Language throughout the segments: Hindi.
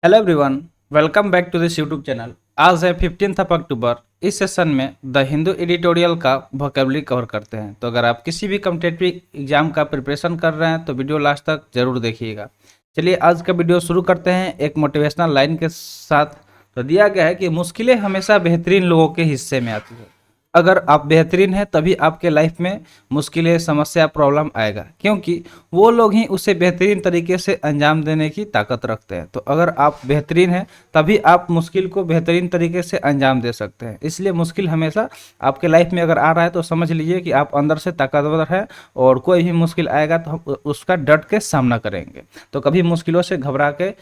हेलो एवरीवन, वेलकम बैक टू दिस यूट्यूब चैनल। आज है 15 अक्टूबर। इस सेशन में द हिंदू एडिटोरियल का वोकेबलरी कवर करते हैं। तो अगर आप किसी भी कम्पिटेटिव एग्जाम का प्रिपरेशन कर रहे हैं तो वीडियो लास्ट तक जरूर देखिएगा। चलिए आज का वीडियो शुरू करते हैं एक मोटिवेशनल लाइन के साथ। तो दिया गया है कि मुश्किलें हमेशा बेहतरीन लोगों के हिस्से में आती है। अगर आप बेहतरीन हैं तभी आपके लाइफ में मुश्किलें, समस्या, प्रॉब्लम आएगा, क्योंकि वो लोग ही उसे बेहतरीन तरीके से अंजाम देने की ताकत रखते हैं। तो अगर आप बेहतरीन हैं तभी आप मुश्किल को बेहतरीन तरीके से अंजाम दे सकते हैं। इसलिए मुश्किल हमेशा आपके लाइफ में अगर आ रहा है तो समझ लीजिए कि आप अंदर से ताकतवर हैं और कोई भी मुश्किल आएगा तो हम उसका डट के सामना करेंगे। तो कभी मुश्किलों से घबरा के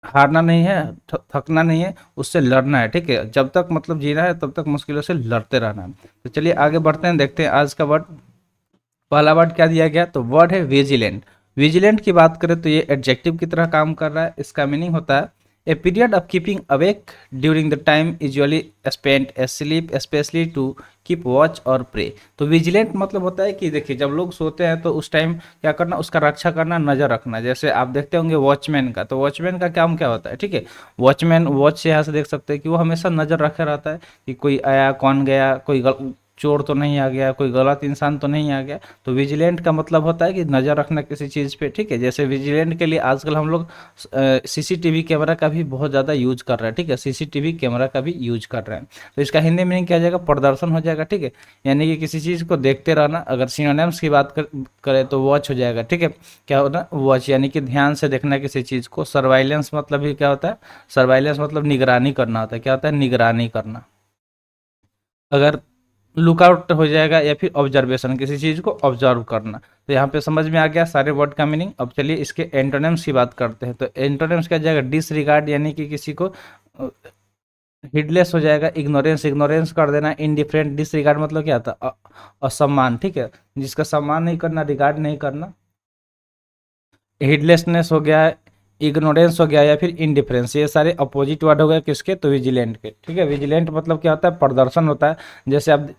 हारना नहीं है, थकना नहीं है, उससे लड़ना है। ठीक है, जब तक मतलब जीना है तब तक मुश्किलों से लड़ते रहना है। तो चलिए आगे बढ़ते हैं, देखते हैं आज का वर्ड। पहला वर्ड क्या दिया गया, तो वर्ड है विजिलेंट। विजिलेंट की बात करें तो ये एडजेक्टिव की तरह काम कर रहा है। इसका मीनिंग होता है a period of keeping awake during the time usually spent sleep especially to keep watch और प्रे। तो विजिलेंट मतलब होता है कि देखिए जब लोग सोते हैं तो उस टाइम क्या करना, उसका रक्षा करना, नजर रखना। जैसे आप देखते होंगे वॉचमैन का, तो वॉचमैन का काम क्या होता है, ठीक है। वॉचमैन वॉच से यहाँ से देख सकते हैं कि वो हमेशा नजर रखे रहता है कि कोई आया, कौन गया, कोई चोर तो नहीं आ गया, कोई गलत इंसान तो नहीं आ गया। तो विजिलेंट का मतलब होता है कि नज़र रखना किसी चीज़ पे, ठीक है। जैसे विजिलेंट के लिए आजकल हम लोग सीसीटीवी कैमरा का भी बहुत ज़्यादा यूज कर रहे हैं, ठीक है। सीसीटीवी कैमरा का भी यूज कर रहे हैं। तो इसका हिंदी मीनिंग क्या हो जाएगा, प्रदर्शन हो जाएगा, ठीक है। यानी कि किसी चीज़ को देखते रहना। अगर सिनोनिम्स की बात करें तो वॉच हो जाएगा, ठीक है। क्या होता है वॉच, यानी कि ध्यान से देखना किसी चीज़ को। सर्वाइलेंस मतलब भी क्या होता है, सर्वाइलेंस मतलब निगरानी करना होता है। क्या होता है, निगरानी करना। अगर लुकआउट हो जाएगा या फिर ऑब्जर्वेशन, किसी चीज़ को ऑब्जर्व करना। तो यहाँ पे समझ में आ गया सारे वर्ड का मीनिंग। अब चलिए इसके एंटोनिम्स की बात करते हैं। तो एंटोनिम्स क्या जाएगा, डिसरिगार्ड यानी कि किसी को हिडलेस हो जाएगा। इग्नोरेंस, इग्नोरेंस कर देना। इनडिफरेंट, डिसरिगार्ड मतलब क्या था, असम्मान, ठीक है। जिसका सम्मान नहीं करना, रिगार्ड नहीं करना। हिडलेसनेस हो गया, इग्नोरेंस हो गया या फिर इंडिफरेंस, ये सारे अपोजिट वर्ड हो गए किसके, तो विजिलेंट के, ठीक है। विजिलेंट मतलब क्या होता है, प्रदर्शन होता है, जैसे आप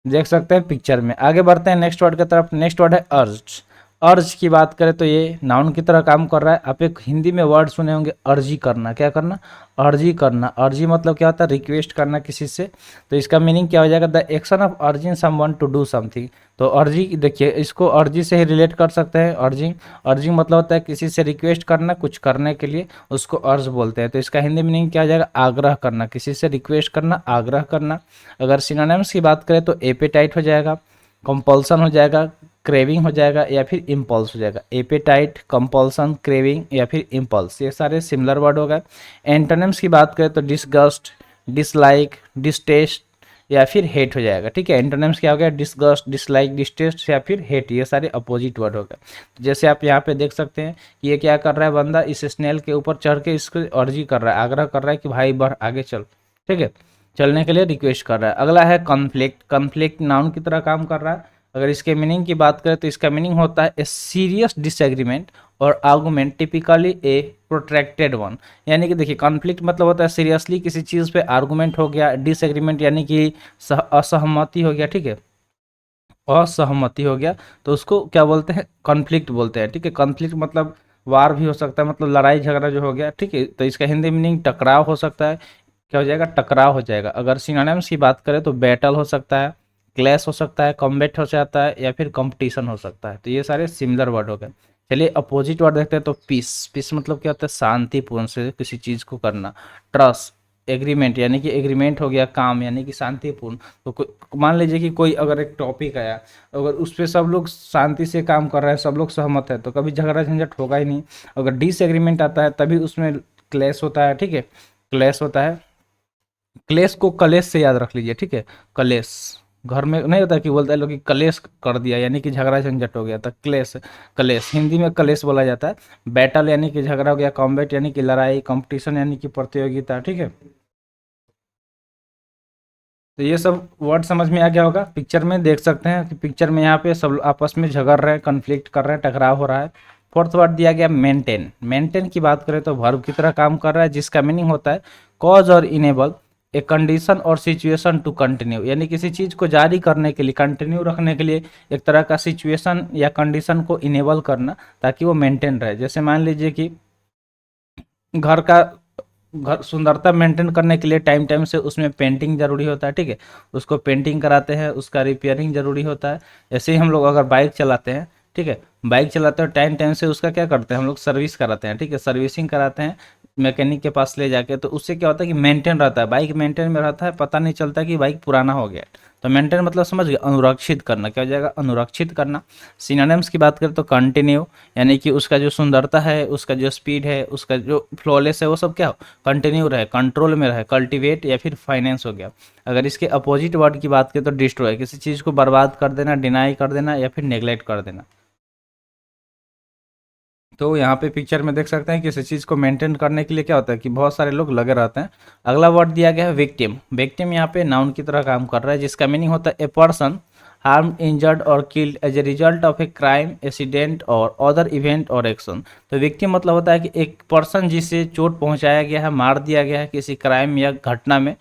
देख सकते हैं पिक्चर में। आगे बढ़ते हैं नेक्स्ट वर्ड की तरफ। नेक्स्ट वर्ड है अर्ज। अर्ज की बात करें तो ये नाउन की तरह काम कर रहा है। आप एक हिंदी में वर्ड सुने होंगे, अर्जी करना। क्या करना, अर्जी करना। अर्जी मतलब क्या होता है, रिक्वेस्ट करना किसी से। तो इसका मीनिंग क्या हो जाएगा, the action of urging someone to do something. तो अर्जी देखिए, इसको अर्जी से ही रिलेट कर सकते हैं। अर्जिंग, अर्जिंग मतलब होता है किसी से रिक्वेस्ट करना कुछ करने के लिए, उसको अर्ज बोलते हैं। तो इसका हिंदी मीनिंग क्या हो जाएगा, आग्रह करना, किसी से रिक्वेस्ट करना, आग्रह करना। अगर सिनोनिम्स की बात करें तो एपेटाइट हो जाएगा, कंपल्सन हो जाएगा, क्रेविंग हो जाएगा या फिर इम्पल्स हो जाएगा। एपेटाइट, कंपल्सन, क्रेविंग या फिर इम्पल्स, ये सारे सिमिलर वर्ड हो गए। एंटोनिम्स की बात करें तो डिसगस्ट, डिसलाइक, डिसटेस्ट या फिर हेट हो जाएगा, ठीक है। एंटोनिम्स क्या हो गया, डिसगस्ट, डिसलाइक, डिसटेस्ट या फिर हेट, ये सारे अपोजिट वर्ड हो गए। तो जैसे आप यहाँ पे देख सकते हैं कि ये क्या कर रहा है, बंदा इस स्नेल के ऊपर चढ़ के इसको अर्जी कर रहा है, आग्रह कर रहा है कि भाई बढ़ आगे चल, ठीक है। चलने के लिए रिक्वेस्ट कर रहा है। अगला है कॉन्फ्लिक्ट। कॉन्फ्लिक्ट नाउन की तरह काम कर रहा है। अगर इसके मीनिंग की बात करें तो इसका मीनिंग होता है ए सीरियस डिसएग्रीमेंट और आर्गुमेंट, टिपिकली ए प्रोट्रैक्टेड वन। यानी कि देखिए कॉन्फ्लिक्ट मतलब होता है सीरियसली किसी चीज़ पे आर्गुमेंट हो गया, डिसएग्रीमेंट यानी कि असहमति हो गया, ठीक है, असहमति हो गया, तो उसको क्या बोलते हैं, कॉन्फ्लिक्ट बोलते हैं, ठीक है। कॉन्फ्लिक्ट मतलब वार भी हो सकता है, मतलब लड़ाई झगड़ा जो हो गया, ठीक है। तो इसका हिंदी मीनिंग टकराव हो सकता है। क्या हो जाएगा, टकराव हो जाएगा। अगर सिनोनिम्स की बात करें तो बैटल हो सकता है, क्लैश हो सकता है, कॉम्बैट हो जाता है या फिर कंपटीशन हो सकता है। तो ये सारे सिमिलर वर्ड हो गए। चलिए अपोजिट वर्ड देखते हैं। तो पीस, पीस मतलब क्या होता है, शांतिपूर्ण से किसी चीज़ को करना। ट्रस्ट, एग्रीमेंट यानी कि एग्रीमेंट हो गया, काम यानी कि शांतिपूर्ण। तो मान लीजिए कि कोई अगर एक टॉपिक आया, अगर उस पर सब लोग शांति से काम कर रहे हैं, सब लोग सहमत है, तो कभी झगड़ा झंझट होगा ही नहीं। अगर डिसएग्रीमेंट आता है तभी उसमें क्लेश होता है, ठीक है, क्लेश होता है। क्लेश को कलेश से याद रख लीजिए, ठीक है। कलेश, घर में नहीं होता कि बोलता है लोग कि कलेश कर दिया, यानी कि झगड़ा झंझट हो गया था, क्लेश। कलेश हिंदी में कलेश बोला जाता है। बैटल यानी कि झगड़ा हो गया, कॉम्बैट यानी कि लड़ाई, कंपटीशन यानी कि प्रतियोगिता, ठीक है। तो ये सब वर्ड समझ में आ गया होगा। पिक्चर में देख सकते हैं कि पिक्चर में यहाँ पे सब आपस में झगड़ रहे हैं, कन्फ्लिक्ट कर रहे हैं, टकराव हो रहा है। फोर्थ वर्ड दिया गया मेंटेन। मेंटेन की बात करें तो वर्ब की तरह काम कर रहा है, जिसका मीनिंग होता है कॉज और इनेबल ए कंडीशन और सिचुएशन टू कंटिन्यू। यानी किसी चीज़ को जारी करने के लिए, कंटिन्यू रखने के लिए एक तरह का सिचुएशन या कंडीशन को इनेबल करना ताकि वो मेंटेन रहे। जैसे मान लीजिए कि घर का घर सुंदरता मेंटेन करने के लिए टाइम टाइम से उसमें पेंटिंग जरूरी होता है, ठीक है, उसको पेंटिंग कराते हैं, उसका रिपेयरिंग जरूरी होता है। ऐसे ही हम लोग अगर बाइक चलाते हैं, ठीक है, बाइक चलाते हैं टाइम टाइम से उसका क्या करते हैं हम लोग, सर्विस कराते हैं, ठीक है, सर्विसिंग कराते हैं मैकेनिक के पास ले जाके, तो उससे क्या होता है कि मेंटेन रहता है, बाइक मेंटेन में रहता है, पता नहीं चलता कि बाइक पुराना हो गया है। तो मेंटेन मतलब समझ गए, अनुरक्षित करना, क्या हो जाएगा, अनुरक्षित करना। सिनोनिम्स की बात करें तो कंटिन्यू, यानी कि उसका जो सुंदरता है, उसका जो स्पीड है, उसका जो फ्लॉलेस है, वो सब क्या हो, कंटिन्यू रहे, कंट्रोल में रहे, कल्टीवेट या फिर फाइनेंस हो गया। अगर इसके अपोजिट वर्ड की बात करें तो डिस्ट्रॉय, किसी चीज़ को बर्बाद कर देना, डिनाई कर देना या फिर नेग्लेक्ट कर देना। तो यहाँ पे पिक्चर में देख सकते हैं कि किसी चीज़ को मेंटेन करने के लिए क्या होता है कि बहुत सारे लोग लगे रहते हैं। अगला वर्ड दिया गया है विक्टिम। विक्टिम यहाँ पे नाउन की तरह काम कर रहा है, जिसका मीनिंग होता है ए पर्सन हार्म, इंजर्ड और killed as a result of a crime, accident और अदर इवेंट और एक्शन। तो विक्टिम मतलब होता है कि एक पर्सन जिसे चोट पहुंचाया गया है, मार दिया गया है किसी क्राइम या घटना में,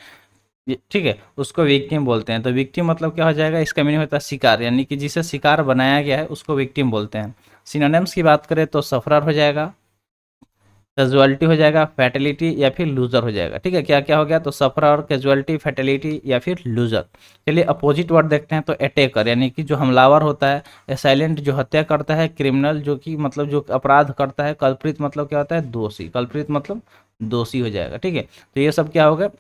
ठीक है, उसको विक्टिम बोलते हैं। तो विक्टिम मतलब क्या हो जाएगा, इसका मीनिंग होता है शिकार, यानी कि जिसे शिकार बनाया गया है उसको विक्टिम बोलते हैं। सिनोनिम्स की बात करें तो सफरर हो जाएगा, कैजुअलिटी हो जाएगा, फैटेलिटी या फिर लूजर हो जाएगा। ठीक है, क्या क्या हो गया, तो सफरर, कैजुअलिटी, फैटेलिटी या फिर लूजर। चलिए अपोजिट वर्ड देखते हैं, तो अटैकर यानी कि जो हमलावर होता है, असाइलेंट जो हत्या करता है, क्रिमिनल जो कि मतलब जो अपराध करता है, कल्प्रिट मतलब क्या होता है, दोषी, कल्प्रिट मतलब दोषी हो जाएगा। ठीक है, तो ये सब क्या हो गया,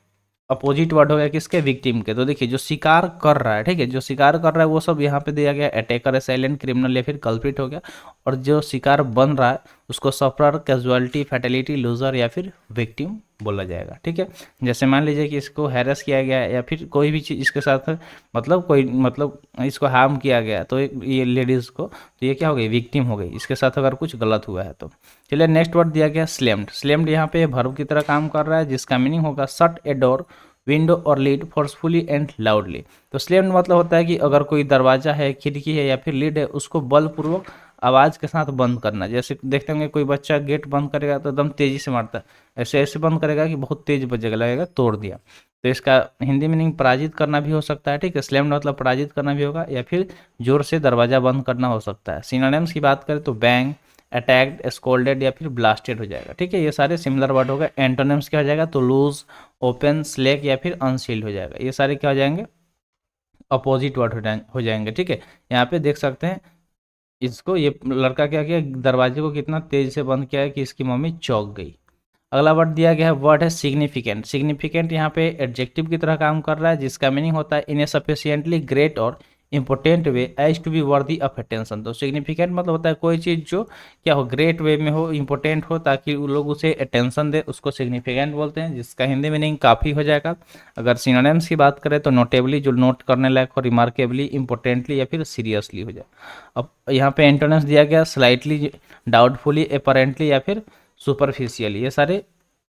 अपोजिट वर्ड हो गया किसके, विक्टिम के। तो देखिए जो शिकार कर रहा है, ठीक है, जो शिकार कर रहा है वो सब यहाँ पे दिया गया, अटैकर, साइलेंट, क्रिमिनल या फिर कल्प्रिट हो गया। और जो शिकार बन रहा है उसको सफरर, कैजुअलिटी, फैटेलिटी, लूजर या फिर विक्टिम बोला जाएगा। ठीक है, जैसे मान लीजिए कि इसको हैरेस किया गया है या फिर कोई भी चीज़ इसके साथ मतलब कोई मतलब इसको हार्म किया गया, तो ये लेडीज़ को, तो ये क्या हो गई, विक्टिम हो गई, इसके साथ अगर कुछ गलत हुआ है तो। चलिए नेक्स्ट वर्ड दिया गया स्लैम्ड। स्लैम्ड यहाँ पे वर्ब की तरह काम कर रहा है, जिसका मीनिंग होगा शट ए डोर, विंडो और लीड फोर्सफुली एंड लाउडली। तो स्लैम्ड मतलब होता है कि अगर कोई दरवाजा है, खिड़की है या फिर लीड है, उसको बलपूर्वक आवाज़ के साथ बंद करना। जैसे देखते होंगे कोई बच्चा गेट बंद करेगा तो एकदम तेज़ी से मारता है, ऐसे ऐसे बंद करेगा कि बहुत तेज बजेगा, लगेगा तोड़ दिया। तो इसका हिंदी मीनिंग पराजित करना भी हो सकता है। ठीक है, स्लैम्ड मतलब पराजित करना भी होगा या फिर जोर से दरवाजा बंद करना हो सकता है। सिनोनिम्स की बात करें तो बैंग, अटैक्ड, स्कोल्डेड या फिर ब्लास्टेड हो जाएगा। ठीक है, ये सारे सिमिलर वर्ड हो गए। एंटोनिम्स क्या हो जाएगा, तो लूज, ओपन, स्लेक या फिर अनसील्ड हो जाएगा। ये सारे क्या हो जाएंगे, अपोजिट वर्ड हो जाएंगे। ठीक है, यहाँ पे देख सकते हैं इसको, ये लड़का क्या किया, दरवाजे को कितना तेज से बंद किया है कि इसकी मम्मी चौंक गई। अगला वर्ड दिया गया है, वर्ड है सिग्निफिकेंट। सिग्निफिकेंट यहाँ पे एडजेक्टिव की तरह काम कर रहा है, जिसका मीनिंग होता है इन ए सफिशिएंटली ग्रेट और important way as to be worthy of attention. तो सिग्निफिकेंट मतलब होता है कोई चीज़ जो क्या हो, ग्रेट वे में हो, इंपॉर्टेंट हो, ताकि वो लोग उसे अटेंशन दे, उसको सिग्निफिकेंट बोलते हैं, जिसका हिंदी मीनिंग काफ़ी हो जाएगा। अगर सिनोनिम्स की बात करें तो नोटेबली जो नोट करने लायक हो, रिमार्केबली, इंपॉर्टेंटली या फिर सीरियसली हो जाए। अब यहाँ पे एंटोनिम्स दिया गया स्लाइटली, डाउटफुली, अपेरेंटली या फिर सुपरफिशियली। ये सारे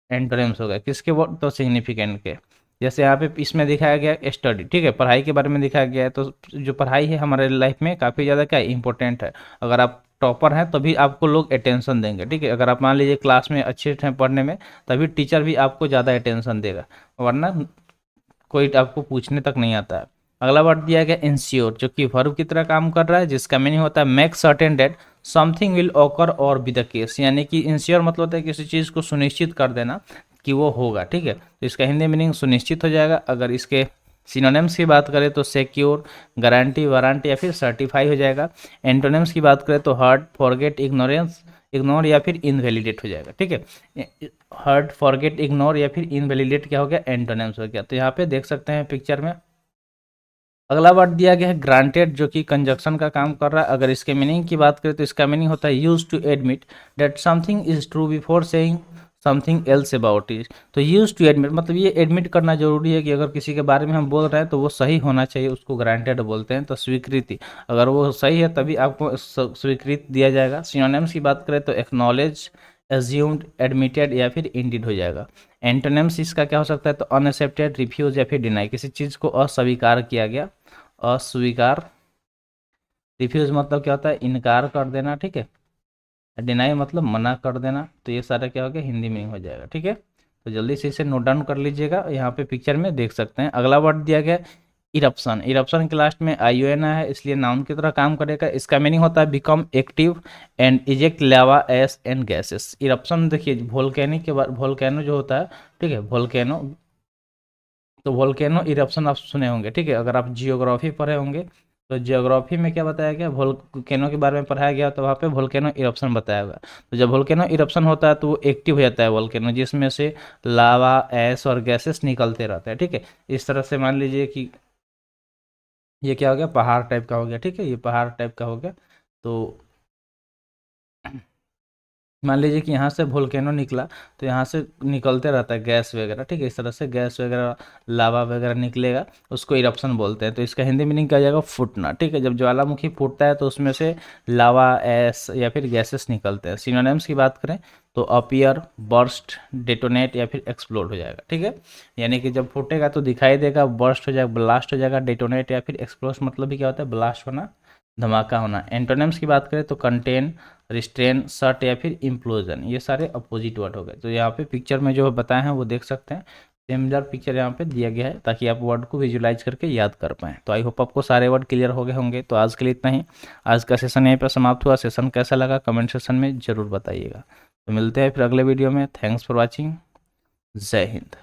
एंटोनिम्स हो गए किसके, वो तो सिग्निफिकेंट के। जैसे यहाँ पे इसमें दिखाया गया स्टडी, ठीक है, पढ़ाई के बारे में दिखाया गया है। तो जो पढ़ाई है हमारे लाइफ में काफ़ी ज़्यादा क्या इंपॉर्टेंट है। अगर आप टॉपर हैं तभी आपको लोग अटेंशन देंगे। ठीक है, अगर आप मान लीजिए क्लास में अच्छे हैं पढ़ने में, तभी टीचर भी आपको ज़्यादा अटेंशन देगा, वरना कोई आपको पूछने तक नहीं आता है। अगला वर्ड दिया गया इंश्योर, जो कि वर्ब की तरह काम कर रहा है, जिसका मीनिंग होता है make certain that something will occur और बी द केस। यानी कि इंश्योर मतलब होता है किसी चीज़ को सुनिश्चित कर देना कि वो होगा। ठीक है, तो इसका हिंदी मीनिंग सुनिश्चित हो जाएगा। अगर इसके सिनोनिम्स की बात करें तो सिक्योर, गारंटी, वारंटी या फिर सर्टिफाई हो जाएगा। एंटोनिम्स की बात करें तो हर्ट, फॉरगेट, इग्नोरेंस, इग्नोर या फिर इनवैलिडेट हो जाएगा। ठीक है, हर्ट, फॉरगेट, इग्नोर या फिर इनवैलिडेट क्या हो गया, एंटोनिम्स हो गया। तो यहाँ पे देख सकते हैं पिक्चर में। अगला वर्ड दिया गया है ग्रांटेड, जो कि कंजक्शन का काम कर रहा है। अगर इसके मीनिंग की बात करें तो इसका मीनिंग होता है use to admit that something is true before saying something else about it. तो यूज टू एडमिट मतलब ये एडमिट करना जरूरी है कि अगर किसी के बारे में हम बोल रहे हैं तो वो सही होना चाहिए, उसको ग्रांटेड बोलते हैं। तो स्वीकृति, अगर वो सही है तभी आपको स्वीकृति दिया जाएगा। सिनोनिम्स की बात करें तो एक्नॉलेज, एज्यूम्ड, एडमिटेड या फिर इंडिड हो जाएगा। एंटोनिम्स इसका क्या हो सकता है, तो अनएक्सेप्टेड, रिफ्यूज या फिर डिनाई, किसी चीज़ को अस्वीकार किया गया, अस्वीकार। रिफ्यूज मतलब क्या होता है, इनकार कर देना। ठीक है, डिनाई मतलब मना कर देना। तो ये सारा क्या हो गया, हिंदी में हो जाएगा। ठीक है, तो जल्दी से इसे नोट डाउन कर लीजिएगा, यहाँ पे पिक्चर में देख सकते हैं। अगला वर्ड दिया गया इरप्शन, इरप्शन के लास्ट में ION है इसलिए नाउन की तरह काम करेगा। इसका मीनिंग होता है become active and eject lava S and gases. Eruption देखिए वोल्केनिक के बाद वोल्केनो जो होता है, ठीक है, वोल्केनो, तो वोल्केनो इरप्शन आप सुने होंगे, ठीक है। अगर आप जियोग्राफी पढ़े होंगे तो जियोग्राफी में क्या बताया गया, वोल्केनो के बारे में पढ़ाया गया, तो वहाँ पे वोल्केनो इरप्शन बताया गया। तो जब वोल्केनो इरप्शन होता है तो वो एक्टिव हो जाता है वोल्केनो, जिसमें से लावा एस और गैसेस निकलते रहते हैं, ठीक है। इस तरह से मान लीजिए कि ये क्या हो गया, पहाड़ टाइप का हो गया, ठीक है, ये पहाड़ टाइप का हो गया। तो मान लीजिए कि यहाँ से वोल्केनो निकला, तो यहाँ से निकलते रहता है गैस वगैरह, ठीक है। इस तरह से गैस वगैरह लावा वगैरह निकलेगा, उसको इरप्शन बोलते हैं। तो इसका हिंदी मीनिंग क्या हो जाएगा, फूटना, ठीक है। जब ज्वालामुखी फूटता है तो उसमें से लावा एस या फिर गैसेस निकलते हैं। सिनोनिम्स की बात करें तो अपीयर, बर्स्ट, डेटोनेट या फिर एक्सप्लोड हो जाएगा, ठीक है। यानी कि जब फूटेगा तो दिखाई देगा, बर्स्ट हो जाएगा, ब्लास्ट हो जाएगा, डेटोनेट या फिर एक्सप्लोड मतलब भी क्या होता है, ब्लास्ट होना, धमाका होना। एंटोनिम्स की बात करें तो कंटेन, रिस्ट्रेन, सट या फिर इम्प्लोजन, ये सारे अपोजिट वर्ड हो गए। तो यहाँ पे पिक्चर में जो बताए हैं वो देख सकते हैं, सिमिलर पिक्चर यहाँ पे दिया गया है ताकि आप वर्ड को विजुलाइज करके याद कर पाएँ। तो आई होप आपको सारे वर्ड क्लियर हो गए होंगे। तो आज के लिए इतना ही, आज का सेशन यहीं पर समाप्त हुआ। सेशन कैसा लगा कमेंट सेशन में ज़रूर बताइएगा। तो मिलते हैं फिर अगले वीडियो में। Thanks for watching. जय हिंद।